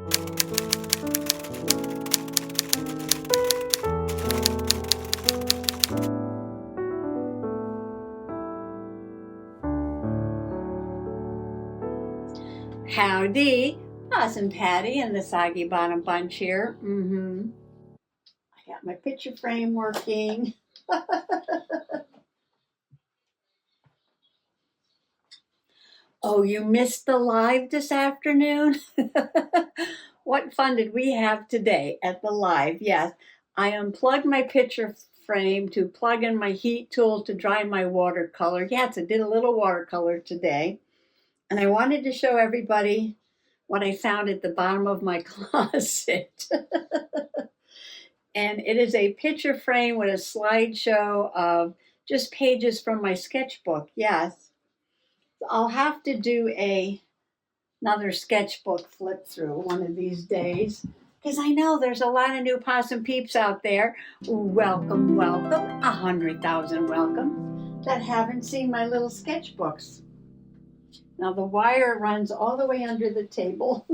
Howdy, Possum Patty and the Soggy Bottom Bunch here. I got my picture frame working. Oh, you missed the live this afternoon? What fun did we have today at the live? Yes, I unplugged my picture frame to plug in my heat tool to dry my watercolor. Yes, I did a little watercolor today. And I wanted to show everybody what I found at the bottom of my closet. And it is a picture frame with a slideshow of just pages from my sketchbook. Yes, I'll have to do another sketchbook flip through one of these days because I know there's a lot of new possum peeps out there. Welcome, welcome, 100,000 welcome that haven't seen my little sketchbooks. Now the wire runs all the way under the table.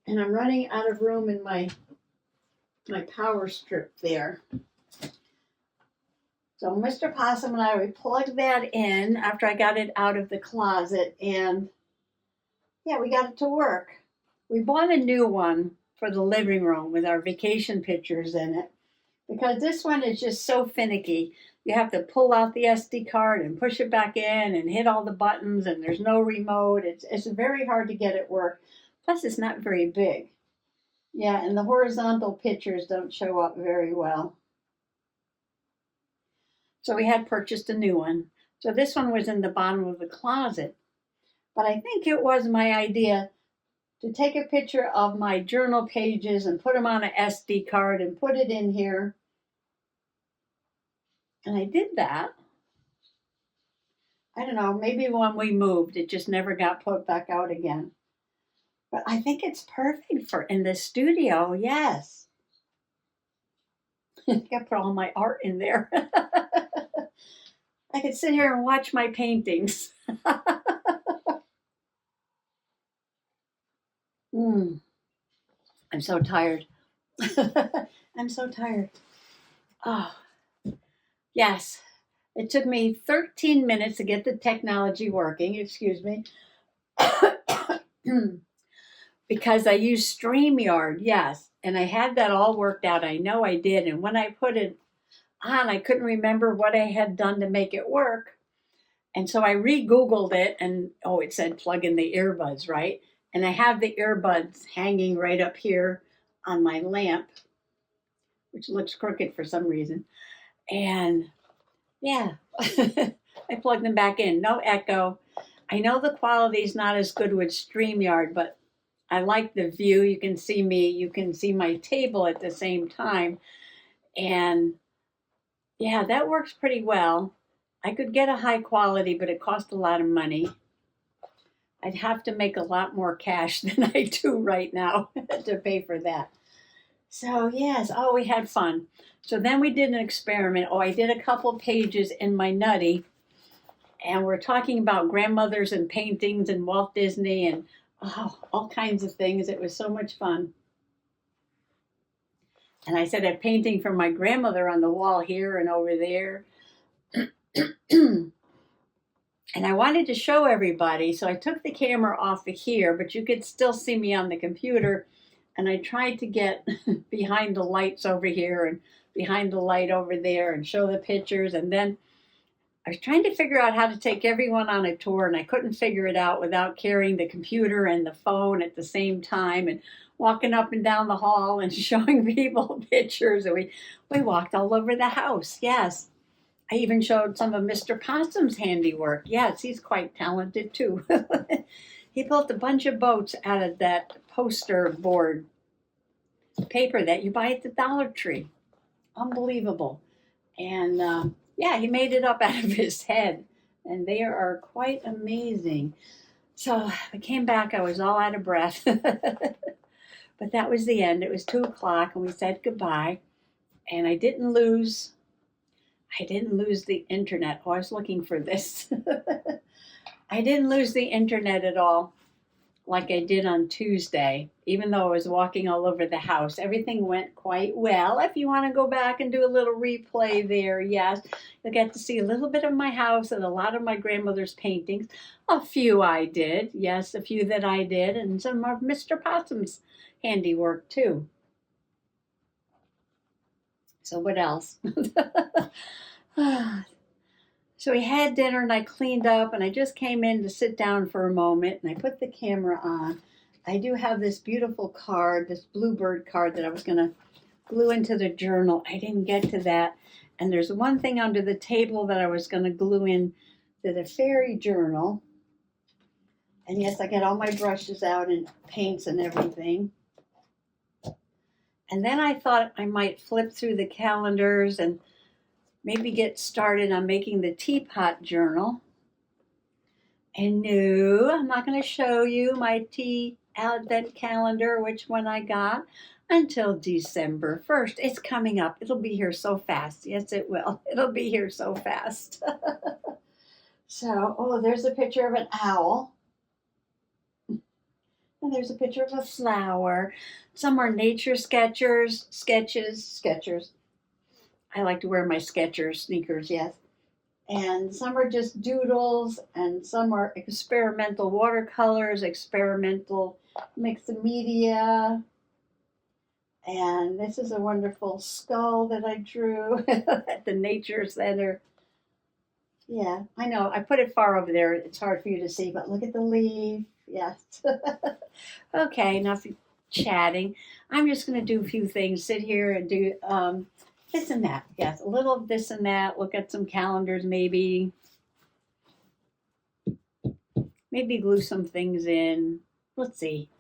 And I'm running out of room in my power strip there. So Mr. Possum and I, we plugged that in after I got it out of the closet, and yeah, we got it to work. We bought a new one for the living room with our vacation pictures in it because this one is just so finicky. You have to pull out the SD card and push it back in and hit all the buttons, and there's no remote. It's very hard to get it work. Plus, it's not very big. Yeah, and the horizontal pictures don't show up very well. So we had purchased a new one. So this one was in the bottom of the closet. But I think it was my idea to take a picture of my journal pages and put them on an SD card and put it in here. And I did that. I don't know, maybe when we moved, it just never got put back out again. But I think it's perfect for in the studio, yes. I put all my art in there. I could sit here and watch my paintings. I'm so tired. I'm so tired. Oh, yes. It took me 13 minutes to get the technology working, excuse me. Because I used StreamYard, yes. And I had that all worked out. I know I did. And when I put it on, I couldn't remember what I had done to make it work. And so I re-Googled it and, oh, it said plug in the earbuds, right? And I have the earbuds hanging right up here on my lamp, which looks crooked for some reason. And yeah, I plugged them back in. No echo. I know the quality is not as good with StreamYard, but I like the view. You can see me. You can see my table at the same time. And yeah, that works pretty well. I could get a high quality, but it cost a lot of money. I'd have to make a lot more cash than I do right now to pay for that. So yes, oh, we had fun. So then we did an experiment. Oh, I did a couple pages in my nutty, and we're talking about grandmothers and paintings and Walt Disney and all kinds of things. It was so much fun. And I said a painting from my grandmother on the wall here and over there. And I wanted to show everybody, so I took the camera off of here, but you could still see me on the computer. And I tried to get behind the lights over here and behind the light over there and show the pictures. And then I was trying to figure out how to take everyone on a tour, and I couldn't figure it out without carrying the computer and the phone at the same time and walking up and down the hall and showing people pictures. And we walked all over the house, yes. I even showed some of Mr. Possum's handiwork. Yes, he's quite talented too. He built a bunch of boats out of that poster board paper that you buy at the Dollar Tree. Unbelievable. And yeah, he made it up out of his head. And they are quite amazing. So I came back, I was all out of breath. But that was the end. It was 2:00 and we said goodbye. And I didn't lose the internet. Oh, I was looking for this. I didn't lose the internet at all. like I did on Tuesday, even though I was walking all over the house. Everything went quite well. If you want to go back and do a little replay there, yes, you'll get to see a little bit of my house and a lot of my grandmother's paintings. A few I did, yes, a few that I did, and some of Mr. Possum's handiwork too. So what else? So we had dinner and I cleaned up and I just came in to sit down for a moment and I put the camera on. I do have this beautiful card, this bluebird card that I was going to glue into the journal. I didn't get to that. And there's one thing under the table that I was going to glue in to the fairy journal. And yes, I got all my brushes out and paints and everything. And then I thought I might flip through the calendars and maybe get started on making the teapot journal. And no, I'm not going to show you my tea advent calendar, which one I got, until December 1st. It's coming up. It'll be here so fast. Yes, it will. It'll be here so fast. So, oh, there's a picture of an owl. And there's a picture of a flower. Some are nature sketches. I like to wear my Skechers sneakers, yes. And some are just doodles, and some are experimental watercolors, experimental mixed media. And this is a wonderful skull that I drew at the Nature Center. Yeah, I know, I put it far over there. It's hard for you to see, but look at the leaf. Yes. Okay, enough chatting. I'm just going to do a few things, sit here and do this and that. Yes, a little of this and that. Look at some calendars, maybe. Maybe glue some things in. Let's see.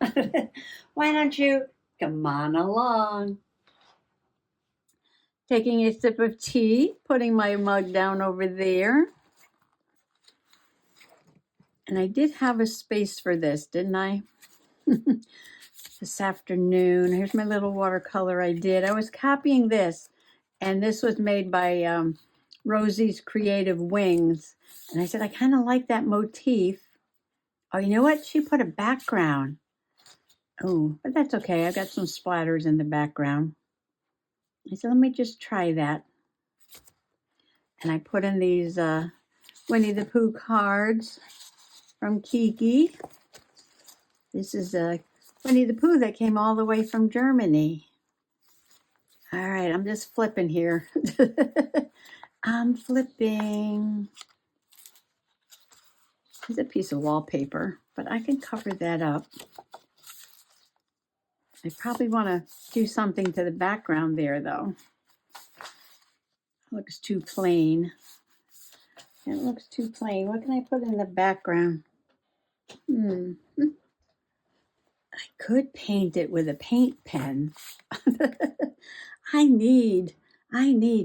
Why don't you come on along? Taking a sip of tea, putting my mug down over there. And I did have a space for this, didn't I? This afternoon. Here's my little watercolor I did. I was copying this, and this was made by Rosie's Creative Wings. And I said, I kind of like that motif. Oh, you know what? She put a background. Oh, but that's okay. I got some splatters in the background. I said, let me just try that. And I put in these Winnie the Pooh cards from Kiki. This is Winnie the Pooh that came all the way from Germany. All right, I'm just flipping here. I'm flipping. There's a piece of wallpaper, but I can cover that up. I probably want to do something to the background there, though. It looks too plain. It looks too plain. What can I put in the background? I could paint it with a paint pen. I need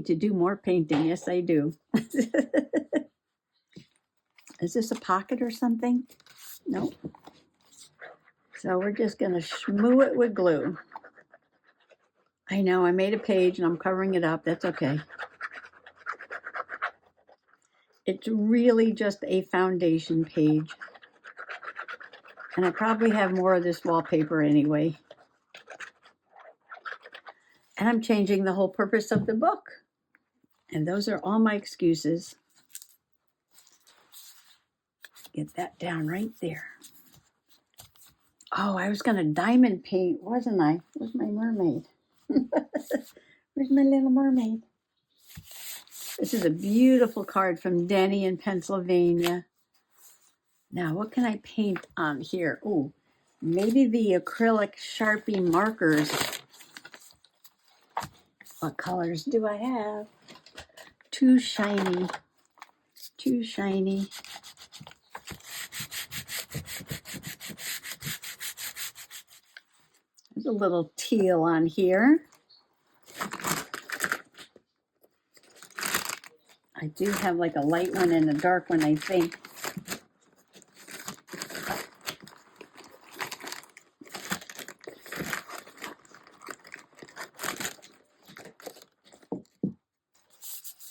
to do more painting. Yes, I do. Is this a pocket or something? Nope. So we're just going to shmoo it with glue. I know, I made a page and I'm covering it up. That's okay. It's really just a foundation page. And I probably have more of this wallpaper anyway. And I'm changing the whole purpose of the book. And those are all my excuses. Get that down right there. Oh, I was going to diamond paint, wasn't I? Where's my mermaid? Where's my little mermaid? This is a beautiful card from Denny in Pennsylvania. Now, what can I paint on here? Oh, maybe the acrylic Sharpie markers. What colors do I have? Too shiny. Too shiny. There's a little teal on here. I do have like a light one and a dark one, I think.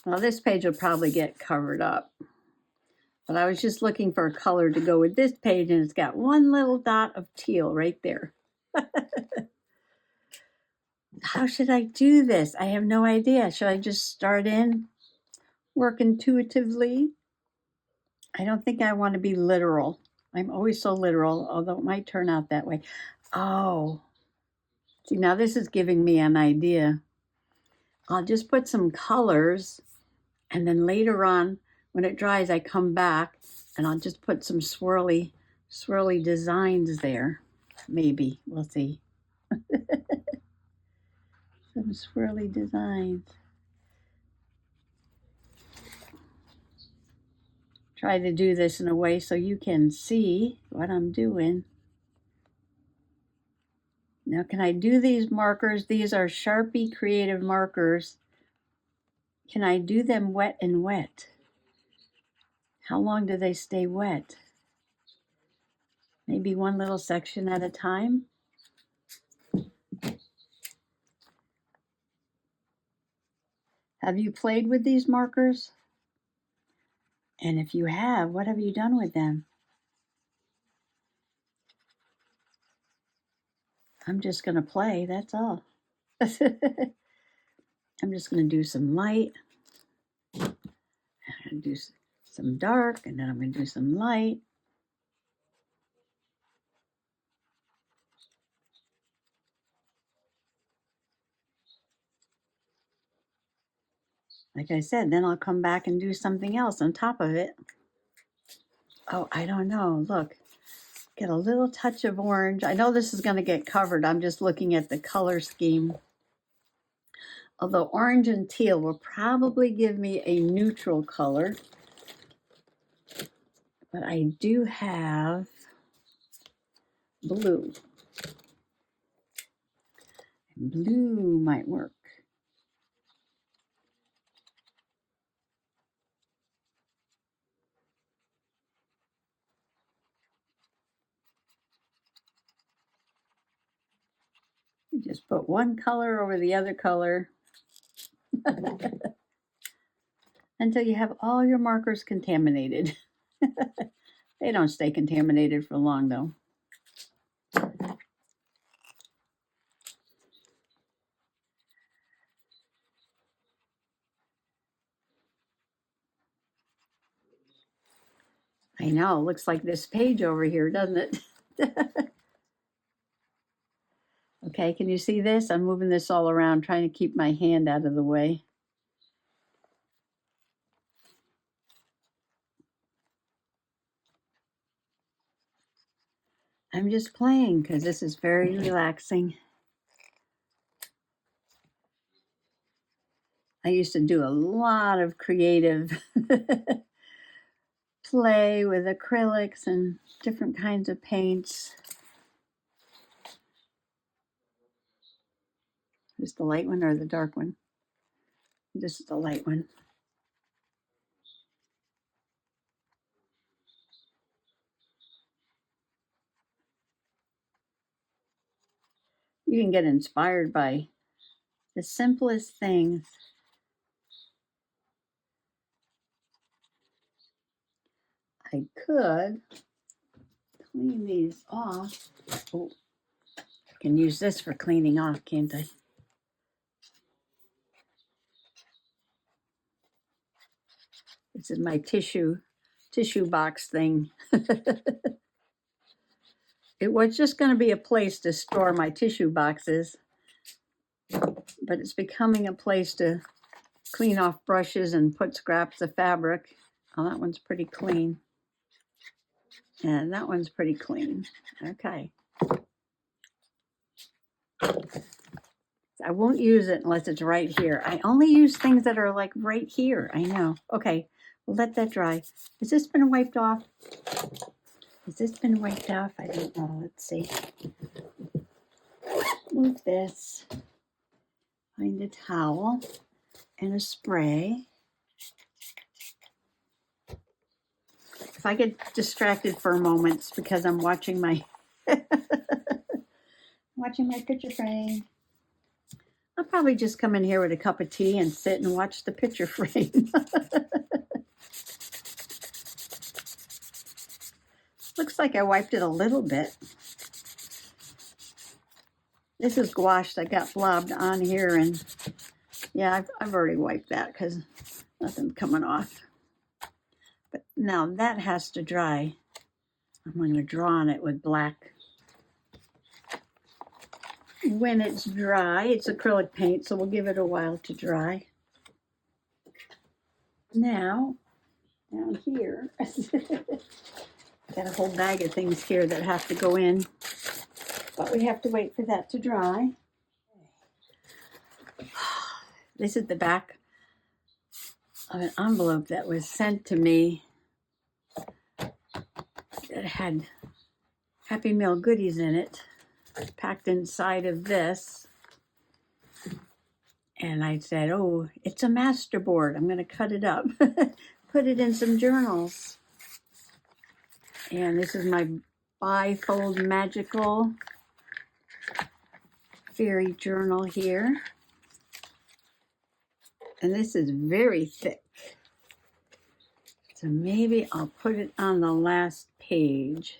Well, this page will probably get covered up. But I was just looking for a color to go with this page, and it's got one little dot of teal right there. How should I do this? I have no idea. Should I just start in, work intuitively? I don't think I want to be literal. I'm always so literal, although it might turn out that way. Oh, see, now this is giving me an idea. I'll just put some colors, and then later on, when it dries, I come back and I'll just put some swirly designs there. Maybe, we'll see. Some swirly designs. Try to do this in a way so you can see what I'm doing. Now, can I do these markers? These are Sharpie Creative Markers. Can I do them wet and wet? How long do they stay wet? Maybe one little section at a time? Have you played with these markers? And if you have, what have you done with them? I'm just going to play, that's all. I'm just going to do some light. I'm going to do some dark, and then I'm going to do some light. Like I said, then I'll come back and do something else on top of it. Oh, I don't know. Look, get a little touch of orange. I know this is going to get covered. I'm just looking at the color scheme. Although orange and teal will probably give me a neutral color. But I do have blue. And blue might work. You just put one color over the other color until you have all your markers contaminated. They don't stay contaminated for long though. I know, looks like this page over here, doesn't it? Okay, can you see this? I'm moving this all around, trying to keep my hand out of the way. I'm just playing because this is very relaxing. I used to do a lot of creative play with acrylics and different kinds of paints. Is the light one or the dark one? This is the light one. You can get inspired by the simplest things. I could clean these off. Oh, I can use this for cleaning off, can't I? This is my tissue box thing. It was just going to be a place to store my tissue boxes, but it's becoming a place to clean off brushes and put scraps of fabric. Oh, that one's pretty clean. And that one's pretty clean. Okay. I won't use it unless it's right here. I only use things that are like right here. I know. Okay, we'll let that dry. Has this been wiped off? Has this been wiped off? I don't know. Let's see. Move this. Find a towel and a spray. If I get distracted for a moment, it's because I'm watching my picture frame. I'll probably just come in here with a cup of tea and sit and watch the picture frame. Looks like I wiped it a little bit. This is gouache that got blobbed on here, and yeah, I've already wiped that because nothing's coming off. But now that has to dry. I'm going to draw on it with black. When it's dry, it's acrylic paint, so we'll give it a while to dry. Now, down here, got a whole bag of things here that have to go in, but we have to wait for that to dry. This is the back of an envelope that was sent to me that had Happy Meal goodies in it, packed inside of this. And I said, oh, it's a masterboard. I'm going to cut it up, put it in some journals. And this is my bifold magical fairy journal here. And this is very thick. So maybe I'll put it on the last page.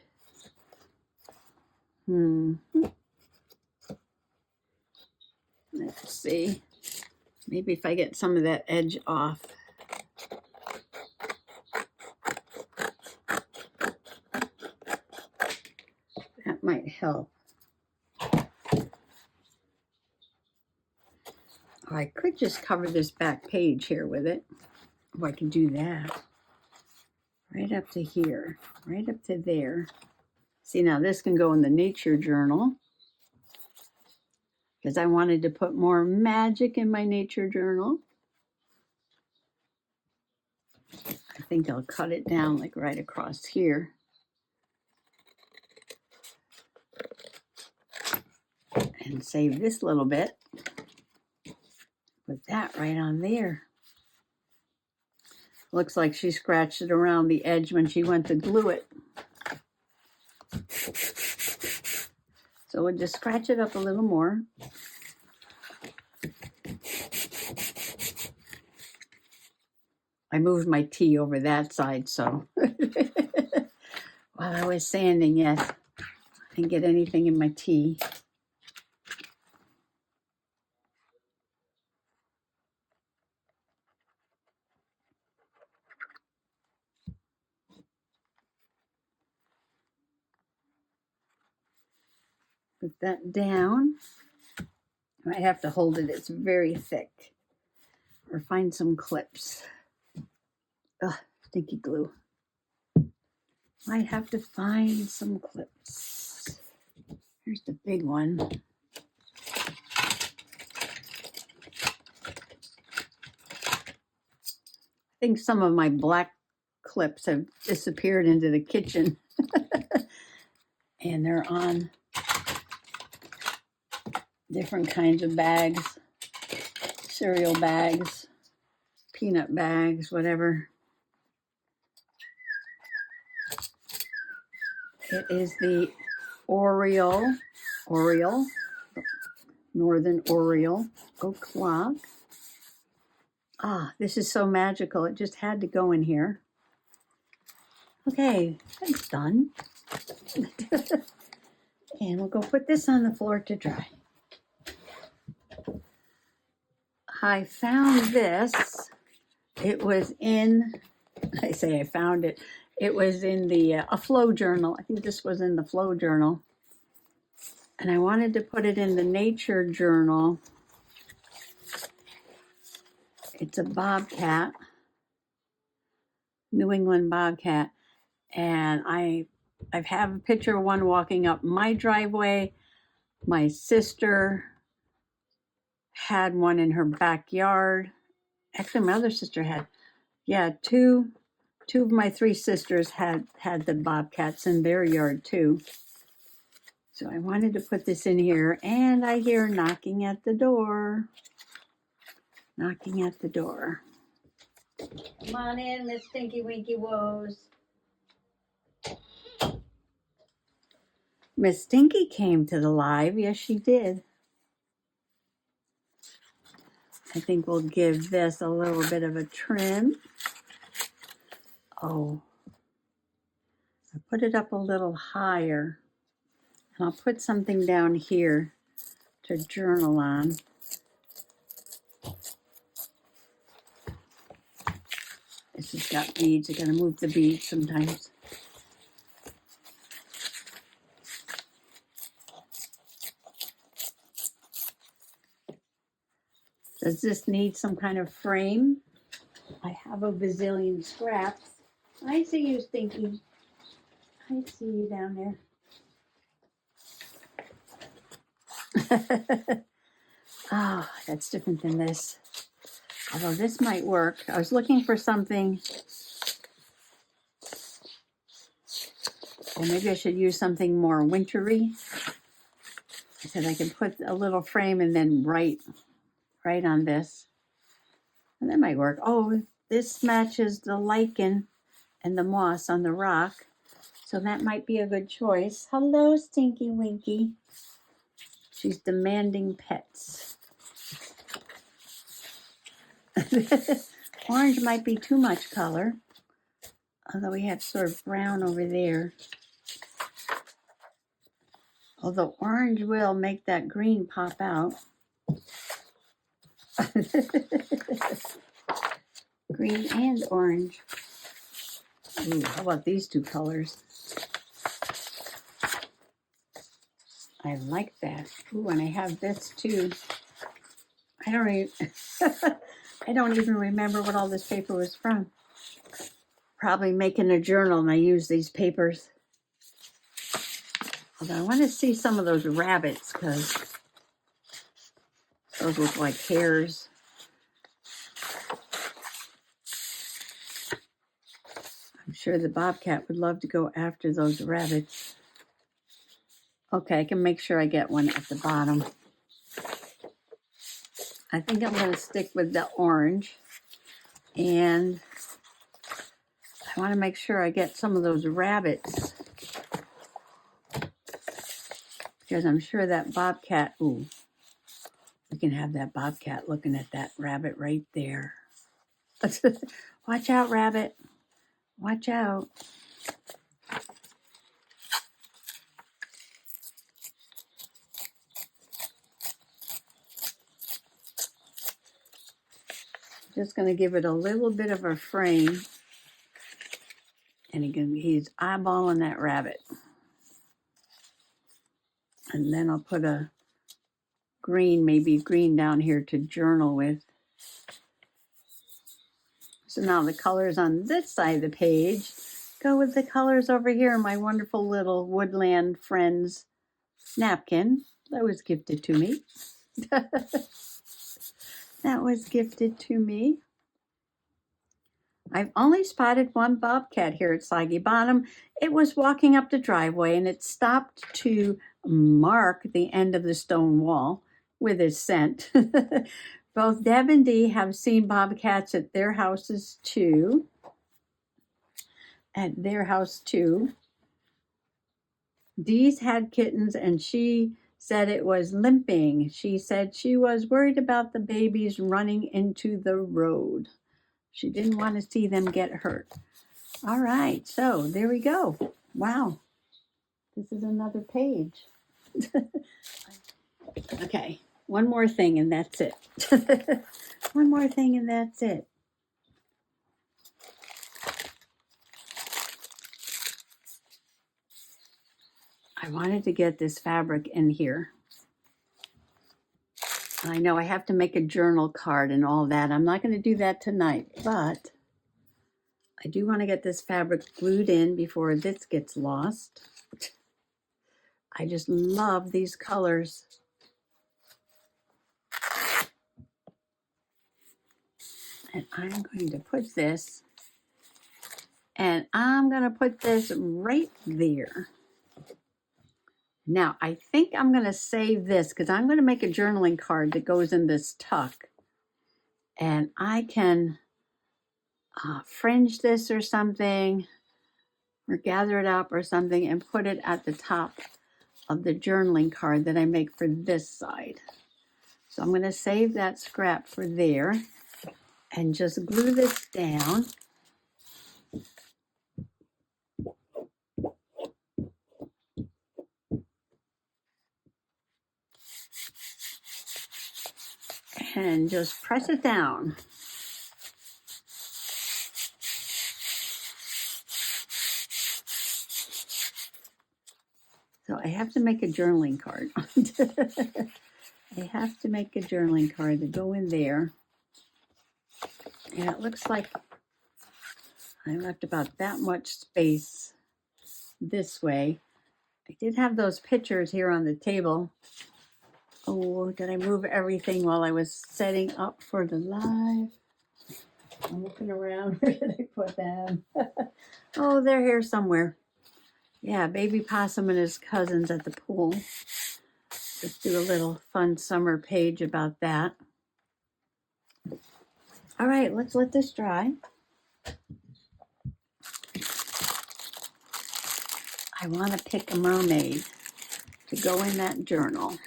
Let's see. Maybe if I get some of that edge off. That might help. Or I could just cover this back page here with it. Oh, I can do that. Right up to here, right up to there. See, now this can go in the nature journal because I wanted to put more magic in my nature journal. I think I'll cut it down like right across here. And save this little bit. Put that right on there. Looks like she scratched it around the edge when she went to glue it. So we'll just scratch it up a little more. I moved my tea over that side, so while I was sanding, yes, I didn't get anything in my tea. Put that down. I might have to hold it, it's very thick. Or find some clips. Ugh, stinky glue. Might have to find some clips. Here's the big one. I think some of my black clips have disappeared into the kitchen. And they're on different kinds of bags, cereal bags, peanut bags, whatever. It is the Oriole, Northern Oriole o'clock. Ah, this is so magical. It just had to go in here. Okay, that's done. And we'll go put this on the floor to dry. I found this. It was in, I say I found it. It was in the a flow journal. I think this was in the flow journal. And I wanted to put it in the nature journal. It's a bobcat, New England bobcat. And I have a picture of one walking up my driveway. My sister had one in her backyard. Actually, my other sister had, yeah, two of my three sisters had the bobcats in their yard too. So I wanted to put this in here, and I hear knocking at the door. Knocking at the door. Come on in, Miss Stinky Winky Woes. Miss Stinky came to the live. Yes, she did. I think we'll give this a little bit of a trim. Oh, I put it up a little higher, and I'll put something down here to journal on. This has got beads. I gotta move the beads sometimes. Does this need some kind of frame? I have a bazillion scraps. I see you, Stinky. I see you down there. Oh, that's different than this. Although this might work. I was looking for something. Or maybe I should use something more wintry. I said I can put a little frame and then write on this. And that might work. Oh, this matches the lichen and the moss on the rock. So that might be a good choice. Hello, Stinky Winky. She's demanding pets. Orange might be too much color. Although we have sort of brown over there. Although orange will make that green pop out. Green and orange. Ooh, how about these two colors? I like that. Ooh, and I have this too. I don't even remember what all this paper was from. Probably making a journal and I use these papers. Although I want to see some of those rabbits because those look like hairs. I'm sure the bobcat would love to go after those rabbits. Okay, I can make sure I get one at the bottom. I think I'm going to stick with the orange. And I want to make sure I get some of those rabbits. Because I'm sure that bobcat, ooh, we can have that bobcat looking at that rabbit right there. Watch out, rabbit. Watch out. Just going to give it a little bit of a frame. And he's eyeballing that rabbit. And then I'll put a green, maybe green down here to journal with. So now the colors on this side of the page go with the colors over here in my wonderful little Woodland Friends napkin that was gifted to me. That was gifted to me. I've only spotted one bobcat here at Soggy Bottom. It was walking up the driveway and it stopped to mark the end of the stone wall with its scent. Both Deb and Dee have seen bobcats at their houses too. At their house too. Dee's had kittens and she said it was limping. She said she was worried about the babies running into the road. She didn't want to see them get hurt. All right, so there we go. Wow, this is another page. Okay, one more thing and that's it. One more thing and that's it. I wanted to get this fabric in here. I know I have to make a journal card and all that. I'm not going to do that tonight, but I do want to get this fabric glued in before this gets lost. I just love these colors. And I'm going to put this, and I'm going to put this right there. Now, I think I'm going to save this because I'm going to make a journaling card that goes in this tuck. And I can fringe this or something, or gather it up or something and put it at the top of the journaling card that I make for this side. So I'm going to save that scrap for there and just glue this down. and just press it down. So I have to make a journaling card. I have to make a journaling card to go in there. And it looks like I left about that much space this way. I did have those pictures here on the table. Oh, did I move everything while I was setting up for the live? I'm looking around. Where did I put them? Oh, they're here somewhere. Yeah, Baby Possum and his cousins at the pool. Just do a little fun summer page about that. All right, let's let this dry. I want to pick a mermaid to go in that journal.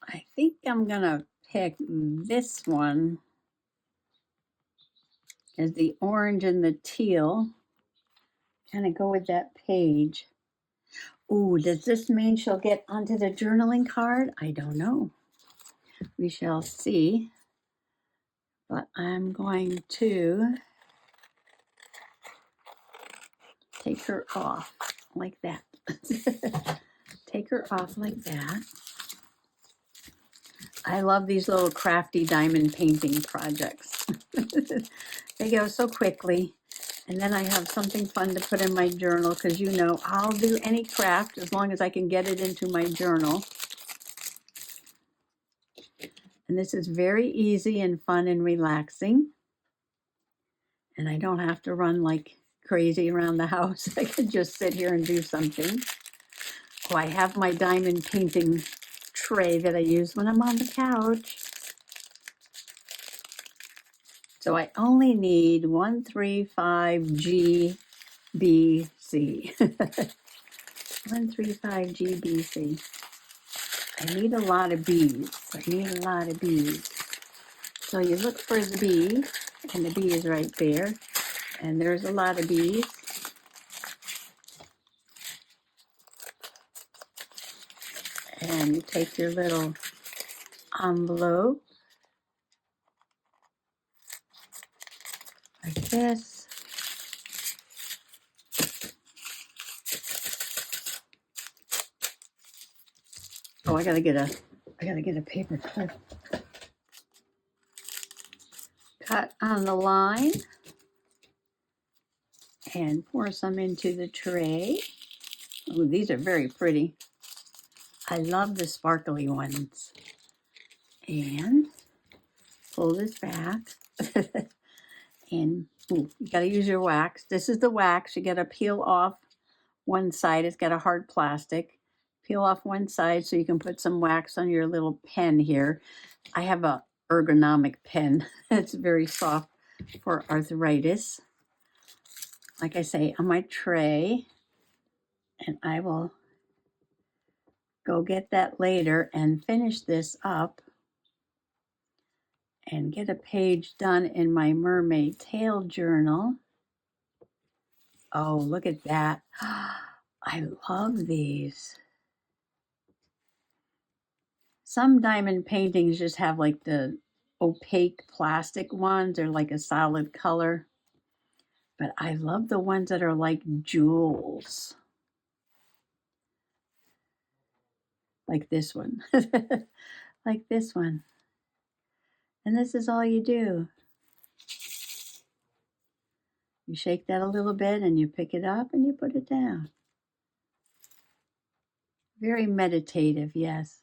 I think I'm going to pick this one as the orange and the teal. Kind of go with that page. Ooh, does this mean she'll get onto the journaling card? I don't know. We shall see. But I'm going to take her off like that. Take her off like that. I love these little crafty diamond painting projects. They go so quickly. And then I have something fun to put in my journal because you know I'll do any craft as long as I can get it into my journal. And this is very easy and fun and relaxing. And I don't have to run like crazy around the house. I could just sit here and do something. Oh, I have my diamond painting tray that I use when I'm on the couch. So I only need 135 GBC. 135 GBC. I need a lot of bees. I need a lot of bees. So you look for the bee, and the bee is right there. And there's a lot of bees. And you take your little envelope like this. Oh, I gotta get a paper clip. Cut on the line and pour some into the tray. Oh, these are very pretty. I love the sparkly ones. And pull this back. And ooh, you gotta use your wax. This is the wax. You gotta peel off one side. It's got a hard plastic. Peel off one side so you can put some wax on your little pen here. I have a ergonomic pen. It's very soft for arthritis. Like I say, on my tray. And I will go get that later and finish this up and get a page done in my mermaid tail journal. Oh, look at that. I love these. Some diamond paintings just have like the opaque plastic ones. They're like a solid color. But I love the ones that are like jewels. Like this one. Like this one. And this is all you do. You shake that a little bit and you pick it up and you put it down. Very meditative, yes.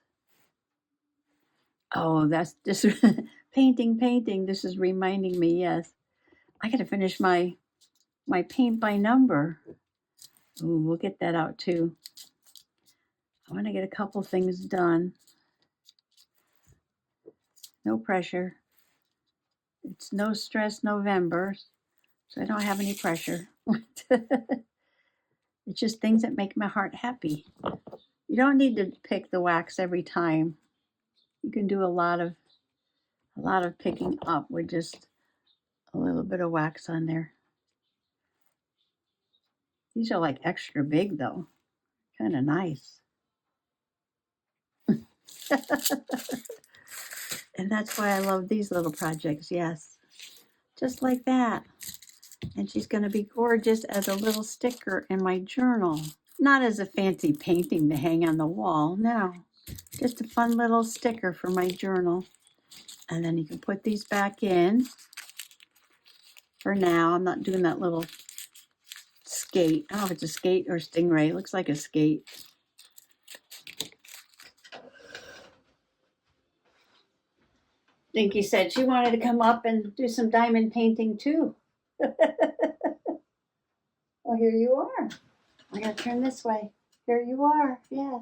Oh, that's just painting. This is reminding me, yes. I got to finish my paint by number. Ooh, we'll get that out too. I want to get a couple things done. No pressure. It's no stress November, so I don't have any pressure. It's just things that make my heart happy. You don't need to pick the wax every time. You can do a lot of picking up with just a little bit of wax on there. These are like extra big though. Kind of nice. And that's why I love these little projects, yes. Just like that. And she's going to be gorgeous as a little sticker in my journal. Not as a fancy painting to hang on the wall, no. Just a fun little sticker for my journal. And then you can put these back in. For now, I'm not doing that little skate. I don't know if it's a skate or stingray. It looks like a skate. Dinky said she wanted to come up and do some diamond painting too. Well, here you are. I gotta turn this way. Here you are. Yes.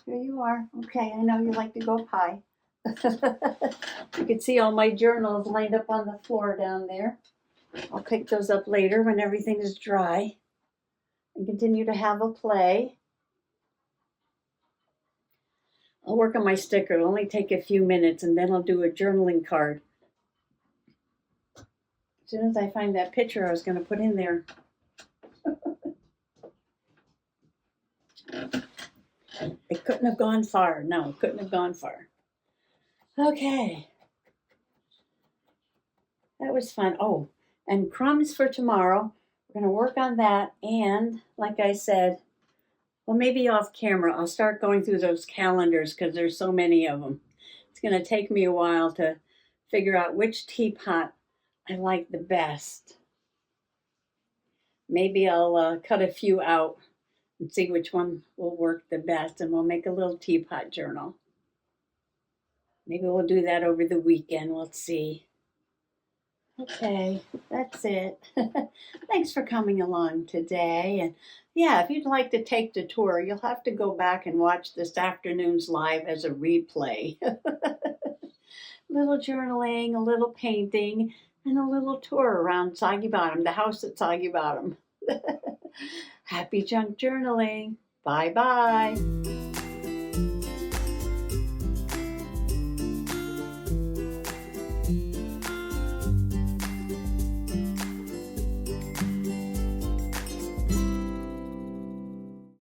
Here you are. Okay, I know you like to go up high. You can see all my journals lined up on the floor down there. I'll pick those up later when everything is dry and continue to have a play. I'll work on my sticker. It'll only take a few minutes and then I'll do a journaling card. As soon as I find that picture I was going to put in there. It couldn't have gone far. No, it couldn't have gone far. Okay. That was fun. Oh, and crumbs for tomorrow. We're going to work on that. And like I said, well, maybe off camera, I'll start going through those calendars because there's so many of them. It's going to take me a while to figure out which teapot I like the best. Maybe I'll cut a few out and see which one will work the best, and we'll make a little teapot journal. Maybe we'll do that over the weekend. We'll see. Okay, that's it. Thanks for coming along today. And yeah, if you'd like to take the tour, you'll have to go back and watch this afternoon's live as a replay. Little journaling, a little painting, and a little tour around Soggy Bottom, the house at Soggy Bottom. Happy junk journaling. Bye-bye.